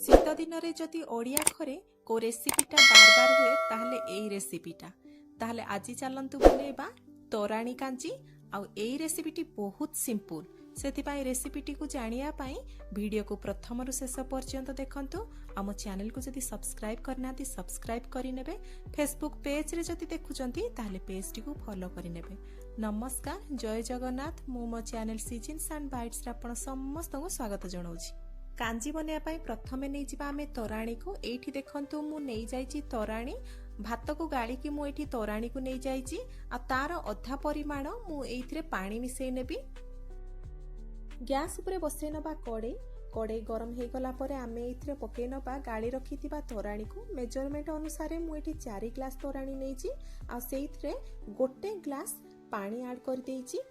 शीत दिन रे जदि ओडिया घरे को रेसिपीटा बार बार हुए ताहले एई रेसिपीटा ताहले आजी चलंतु बनेबा तोराणी कांजी आउ एई रेसिपीटी बहुत सिंपल सेथिपाई रेसिपीटी को जानिया पाई वीडियो को प्रथम रु शेष पर्यंत देखंतु आम चैनल को जदि सब्सक्राइब करनाती सब्सक्राइब करिनेबे फेसबुक पेज रे जदि देखुचंती ताहले पेज टी को फॉलो करिनेबे। नमस्कार, जय जगन्नाथ। मु मो चैनल सीजन्स एंड बाइट्स रे आपण समस्त को स्वागत जणाउछि। कांजी बनिया पाई प्रथमे नै जिबा आमे तोराणी को एठी देखंतु मु नै जाईची तोराणी भात को गाली कि मु एठी तोराणी को नै जाईची आ तार अधा परिमाण मु एथिरे पानी मिसै नेबी। गैस उपरे बसै नबा कड़े गरम हे गला परे आमे एथिरे पकै नबा गाली रखितिबा तोराणी को मेजरमेंट अनुसार मु एठी 4 ग्लास तोराणी नैची आ सेइथिरे गोटे ग्लास पानी ऐड कर देइची।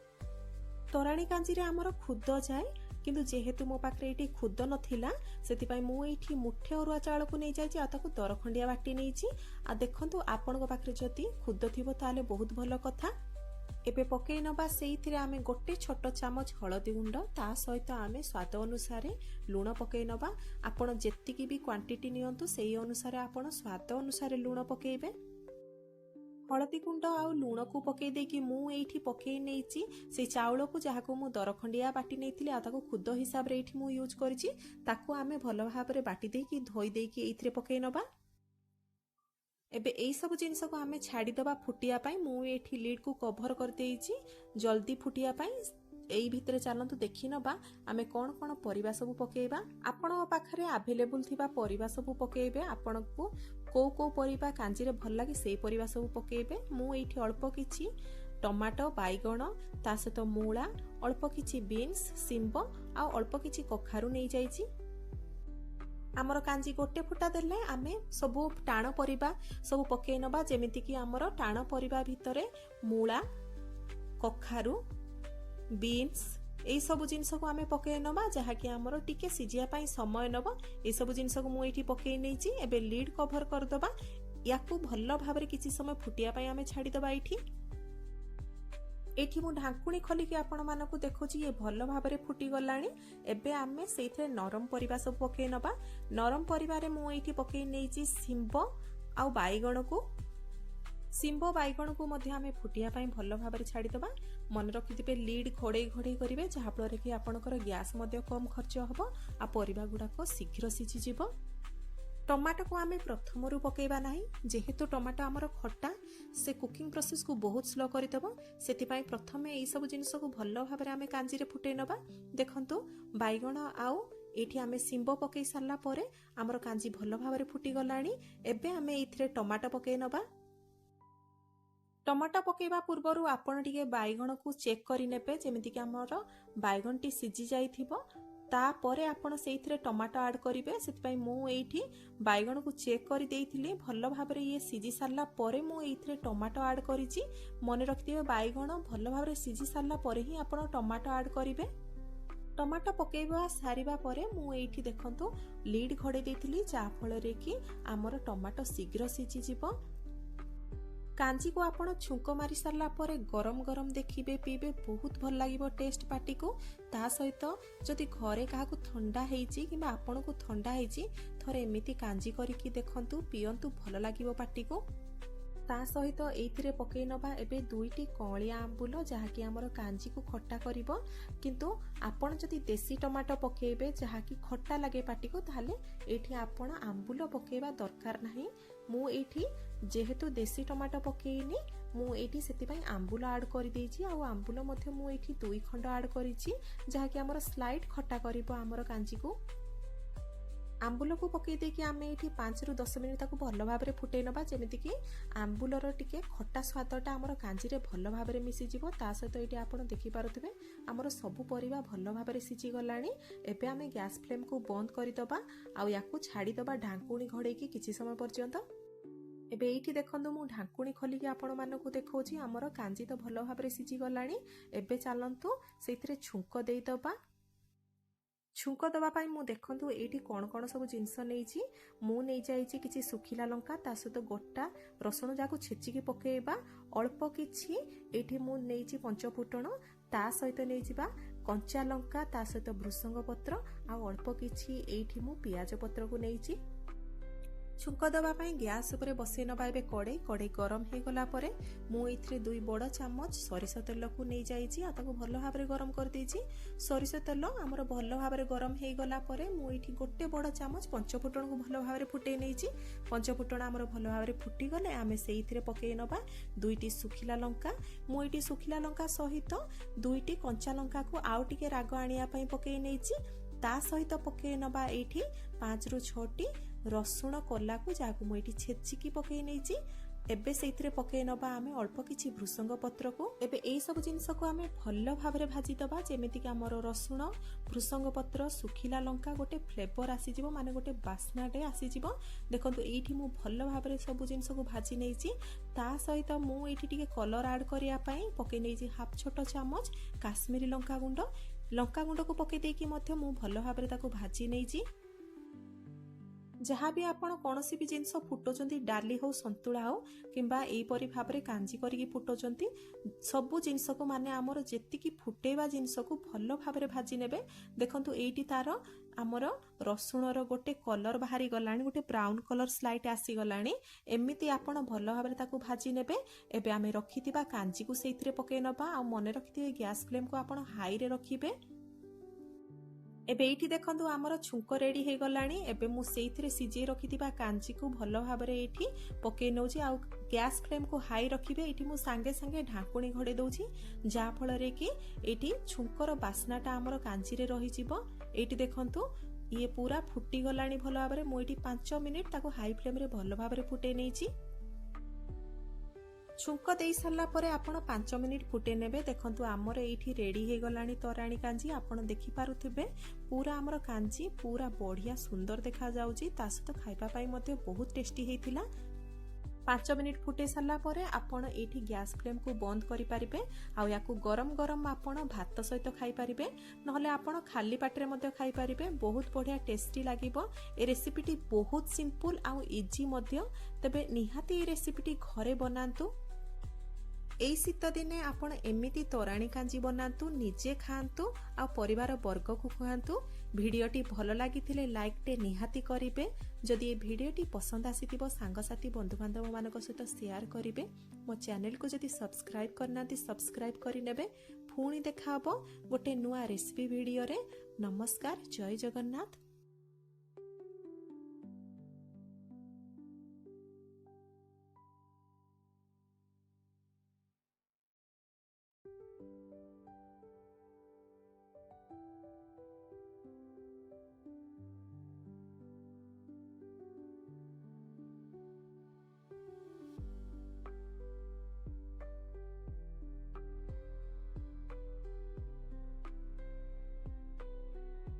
तोराणी कांजी रे हमर खुद जाय किंतु जेहेतु मो पाखरे एठी खुद नथिला सेतिपाई मु एठी मुठे अरुआ चाउल को नै जायछि आ ताकू दरखंडिया बाटी नैछि। आ देखंतु आपनको पाखरे जति खुद थिबो ताले बहुत भलो कथा। एबे पकै नबा सेइथिरे आमे गोटे छोट चामच हळदी गुंड ता सहित आमे स्वाद अनुसार लूण पकै नबा। आपण जेतिकी भी क्वांटिटी नियंतु सेही अनुसार आपण स्वाद अनुसार लूण पकैबे। हळदी गुंड आ लूण को पकई देकी मु एठी पकई नैची से चाउल को जहा को मु दरखंडिया बाटी नैथिले आ ताको खुद हिसाब रे एठी मु यूज करछि ताको आमे भलो भाबरे बाटी देकी धोई देकी एथिरे पकई नबा। एबे एई सब जिंस को आमे छाडी दबा फुटिया पाई मु एठी लीड को कवर कर देइछि जल्दी फुटिया पाई। एई भितरे चलंतु देखि नबा आमे कोन कोन परिबा सब पकेइबा। आपण पाखरे अवेलेबल थिबा परिबा सब पकेइबे। आपण को को परिबा कांजी रे भल लागे सेई परिबा सब पकेइबे। मु एठी अल्प किछि टमाटो बैगण ता सहित मूला अल्प किछि बीन्स सिंब आ अल्प किछि कखारु नै जाइछि। आमर कांजी गोटे फुटा देले आमे सब टाण परिबा सब पकेइ नबा जेमिति कि आमर टाण परिबा भितरे मूला कखारु बीन्स ए सब जिनस को आमे पकै नबा जहा कि हमरो टिके सिजिया पाई समय नबा। ए सब जिनस को मु एठी पकै नैची। एबे लीड कवर कर दबा याकू भल्लो भाबरे किछि समय फुटिया पाई आमे छाडी दबा। एठी मु ढांकुणी खोली कि आपण मानको देखोची ये भल्लो भाबरे फुटी गलानी। एबे आमे सेइथरे नरम परिबा सब पकै नबा। नरम परिबारे मु एठी पकै नैची सिंब आ बैगण को। सिंब बैगण को मध्य आमे फुटिया पाई भल्लो भाबरे छाडी दबा। मन रखिथिबे लीड घोड़े घोड़े करिवे जहा फल कि आपनकर गैस मध्य कम खर्च हबो आ परिबा गुडा को शीघ्र सिझी जिवो। टमाटो को आमे प्रथम रु पकेइबा नाही जेहेतु टमाटो हमर खट्टा से कुकिंग प्रोसेस को बहुत स्लो करि दबो। सेति पाई प्रथमे एई सब जिंस को भल्लो भाबरे आमे कांजी रे फुटै नबा। देखंतु बैगण आउ एठी आमे सिंब पकेइ सारला परे हमर कांजी भल्लो भाबरे फुटी गलानी। एबे आमे एथिरे टमाटो पकेइ नबा। टमाटो पकेइबा पूर्वरु आपण टिके बैगण को चेक करि नेबे जेमिति कि हमर बैगण टी सिझी जाइथिबो। ता परे आपण सेइथिरे टमाटो ऐड करिवे। सेति पई मु एठी बैगण को चेक करि देइथिली भल्लो भाबरे ये सिझी सारला परे मु एथिरे टमाटो ऐड करिछि। मने रखिथिबे बैगण भल्लो भाबरे सिझी सारला परे ही आपण टमाटो ऐड करिवे। टमाटो पकेइबा सारिबा परे मु एठी देखंतु लीड घोड़े देइथिली जा फल रे कि हमर टमाटो शीघ्र सिझी जिवो। कांजी को आपण छुंको मारी सारला परे गरम गरम देखिबे पीबे बहुत भल लागिबो टेस्ट पार्टी को। ता सहित जदि घरे काहा को ठंडा हेइची किबा आपण को ठंडा हेइची थरे एमिति कांजी करिकि देखंतु पियंतु भल लागिबो पार्टी को। ता सहित एथिरे पकै नबा एबे दुईटी कळिया आंबुल जहा कि हमर कांजी को खट्टा करिवो। किंतु आपण जदि देसी टमाटो पकेइबे जहा कि खट्टा लागे पार्टी को ताले एठी आपण आंबुल पकेइबा दरकार नाही। मु एठी जेहेतु देसी टमाटो पकेइनी मु एठी सेति पई आंबुल ऐड करि देइछि। आ आंबुल मध्ये मु एठी 2 खंड ऐड करिछि जहा कि हमर स्लाइड खट्टा करिवो हमर कांजी को। आंबुल को पकई देकी आमे एठी 5 रु 10 मिनिट ताको भलो भाबरे फुटै नबा जेमिति कि आंबुलर टिके खट्टा स्वादटा हमर कांजी रे भलो भाबरे मिसि जिवो। ता सहित एठी आपण देखि पारुथिबे हमर सब परिबा भलो भाबरे सिझी गलानी। एबे आमे गैस फ्लेम को बंद करि दबा आ याकू छाडी दबा ढांकुणी घोड़े की किछि समय पर्यंत। एबे एठी देखंतु मु ढांकुणी खोली कि आपण मानको देखौछि हमर कांजी तो भलो भाबरे सिझी गलानी। एबे चलंतु सेथिरे छुंको देइ दबा। छुंक दबा पाई मु देखंतु एठी कोन कोन सब जिंस नैछि। मु नै जाइछि किछि सुखिला लंका ता सहित गोटा रसुण जाको छेचिकी पकेइबा। अल्प किछि एठी मु नैछि पंचफुटण ता सहित नै जिबा कंचा लंका ता सहित भृसंग पत्र आ अल्प किछि एठी मु पियाज पत्र को नेइछि। छुंक दबा पाई गैस उपरे बसई नबा एबे कड़े गरम हे गला परे मु एथिरे 2 बड़ चामच सरिष तेल को नै जाईछि आ ताको भलो भाबरे गरम कर देछि। सरिष तेल हमर भलो भाबरे गरम हे गला परे मु एठी गोटे बड़ चामच पंचफुटण को भलो भाबरे फुटै नेछि। पंचफुटण हमर भलो भाबरे फुटी गले आमे सेइथिरे पकेइ नबा 2टी सुखिला लंका। मु एठी सुखिला लंका सहित 2टी कंचा लंका को आउ टिके राग आनिया पई पकेइ नेछि। ता सहित पकेइ नबा एठी 5 रु 6टी रसुण कोला को जाकु मु एठी छेचिकी पकेइ नेछि। एबे सेइथिरे पकेइ नबा आमे अल्प किछि भृसंग पत्र को। एबे एई सब जिंस को आमे भल्लो भाबरे भाजी दबा जेमिति कि हमर रसुण भृसंग पत्र सुखिला लंका गोटे फ्लेवर आसी जिवो माने गोटे बास्ना डे आसी जिवो। देखंतु एठी मु भल्लो भाबरे सब जिंस को भाजी नेछि। ता सहित मु एठी टिके कलर ऐड करिया पई पकेइ नेछि हाफ छोटो चामच काश्मीरी लंका गुंड को पकेइ देकी मध्य मु भल्लो भाबरे ताको भाजी नेछि। जहाँ भी आपण कौनसी भी जिनस फुटोचंती डाली हो संतुला हो किंबा एई परि भाबरे कांजी करिकी फुटोचंती सबु जिनस को माने हमर जेतिकी फुटेबा जिनस को भलो भाबरे भाजी नेबे। देखंतु एइटी तार हमर रसुण रो गोटे कलर बाहरी गलानी गोटे ब्राउन कलर स्लाइट आसी गलानी। एमिति आपण भलो भाबरे ताकू भाजी नेबे। एबे आमे रखितिबा कांजी को सेइथिरे पकेइ नबा आ मने रखितिबे गैस फ्लेम को आपण हाई रे रखिबे। एबे एठी देखंतु हमर छुंक रेडी हे गलानी। एबे मु सेइथिरे सिजे रखितिबा कांजी को भलो भाबरे एठी पकेइ नउची आ गैस फ्लेम को हाई रखिबे। एठी मु संगे संगे ढाकुणी घोड़े दउची जा फल रे कि एठी छुंकर बास्नाटा हमर कांजी रे रहि जिवो। एठी देखंतु ये पूरा फुटी गलानी भलो भाबरे। मु एठी 5 मिनिट ताको हाई फ्लेम रे भलो भाबरे फुटे नेछि। छुंक देई सारला परे आपण 5 मिनिट फुटे नेबे। देखंतु हमर एठी रेडी हे गलानी तोराणी कांजी। आपण देखि पारुथिबे पूरा हमर कांजी पूरा बढ़िया सुंदर देखा जाउची। तास तो खाइबा पाई मध्ये बहुत टेस्टी हेतिला। 5 मिनिट फुटे सारला परे आपण एठी गैस फ्लेम को बंद करि पारिबे। आ याकू गरम गरम आपण भात सहित खाई पारिबे नहले आपण खाली पाटरे मध्ये खाई पारिबे। बहुत बढ़िया टेस्टी लागिबो। ए रेसिपीटी बहुत सिंपल आ इजी मध्ये। तबे निहाती ए रेसिपीटी घरे बनांतु। एई शीत दिने आपण एमिति तोराणी कांजी बनांतु निजे खांतु आ परिवार वर्ग को खुआंतु। भिडियोटी भलो लागिथिले लाइक टे निहाती करिवे। जदि ए भिडियोटी पसंद आसीतिबो सांगसाथी बंधु बांधव मानक सहित शेयर करिवे। मो चैनल को जदि सब्सक्राइब करनांती सब्सक्राइब करि नेबे। पुणी देखा हबो गोटे नुआ रेसिपी भिडियो रे। नमस्कार, जय जगन्नाथ।